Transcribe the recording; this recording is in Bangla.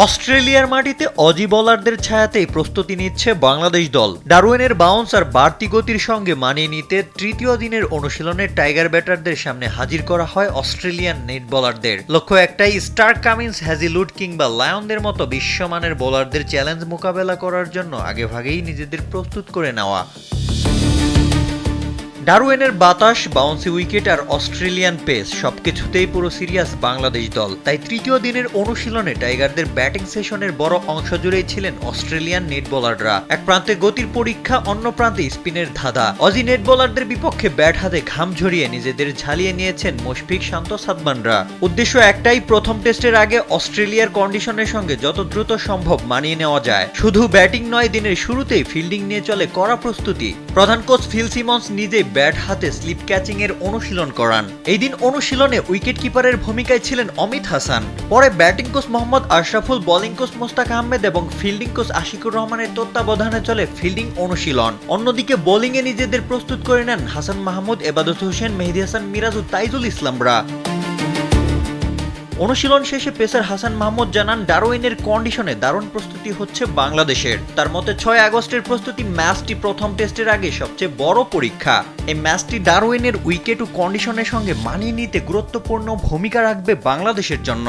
অস্ট্রেলিয়ার মাটিতে অজি বোলারদের ছায়াতেই প্রস্তুতি নিচ্ছে বাংলাদেশ দল। ডারউইনের বাউন্স আর বাড়তি গতির সঙ্গে মানিয়ে নিতে তৃতীয় দিনের অনুশীলনে টাইগার ব্যাটারদের সামনে হাজির করা হয় অস্ট্রেলিয়ান নেট বোলারদের। লক্ষ্য একটাই, স্টার্ক কামিন্স, হ্যাজিলউড কিংবা লায়নদের মতো বিশ্বমানের বোলারদের চ্যালেঞ্জ মোকাবেলা করার জন্য আগেভাগেই নিজেদের প্রস্তুত করে নেওয়া। ডারউইনের বাতাস, বাউন্সি উইকেট আর অস্ট্রেলিয়ান পেস সবকিছুতেই পুরো সিরিয়াস বাংলাদেশ দল। তাই তৃতীয় দিনের অনুশীলনে টাইগারদের ব্যাটিং সেশনের বড় অংশ জুড়েই ছিলেন অস্ট্রেলিয়ান নেট বোলাররা। এক প্রান্তে গতির পরীক্ষা, অন্য প্রান্তে স্পিনের ধাঁধা। অজি নেট বোলারদের বিপক্ষে ব্যাট হাতে ঘাম ঝরিয়ে নিজেদের ঝালিয়ে নিয়েছেন মুশফিক, শান্ত, সাদমানরা। উদ্দেশ্য একটাই, প্রথম টেস্টের আগে অস্ট্রেলিয়ার কন্ডিশনের সঙ্গে যত দ্রুত সম্ভব মানিয়ে নেওয়া যায়। শুধু ব্যাটিং নয়, দিনের শুরুতেই ফিল্ডিং নিয়ে চলে কড়া প্রস্তুতি। প্রধান কোচ ফিল সিমন্স নিজেই ব্যাট হাতে স্লিপ ক্যাচিং এর অনুশীলন করান। এই দিন অনুশীলনে উইকেট কিপারের ভূমিকায় ছিলেন অমিত হাসান। পরে batting coach Mohammad Ashraful, bowling coach Mushtaq Ahmed এবং ফিল্ডিং কোচ আশিকুর রহমানের তত্ত্বাবধানে চলে ফিল্ডিং অনুশীলন। অন্যদিকে বোলিংয়ে নিজেদের প্রস্তুত করে নেন হাসান মাহমুদ, এবাদত হোসেন, মেহেদী হাসান মিরাজ ও তাইজুল ইসলামরা। অনুশীলন শেষে পেসার হাসান মাহমুদ জানান, ডারউইনের কন্ডিশনে দারুণ প্রস্তুতি হচ্ছে বাংলাদেশের। তার মতে 6 আগস্টের প্রস্তুতি ম্যাচটি প্রথম টেস্টের আগে সবচেয়ে বড় পরীক্ষা। এই ম্যাচটি ডারউইনের উইকেট ও কন্ডিশনের সঙ্গে মানিয়ে নিতে গুরুত্বপূর্ণ ভূমিকা রাখবে বাংলাদেশের জন্য।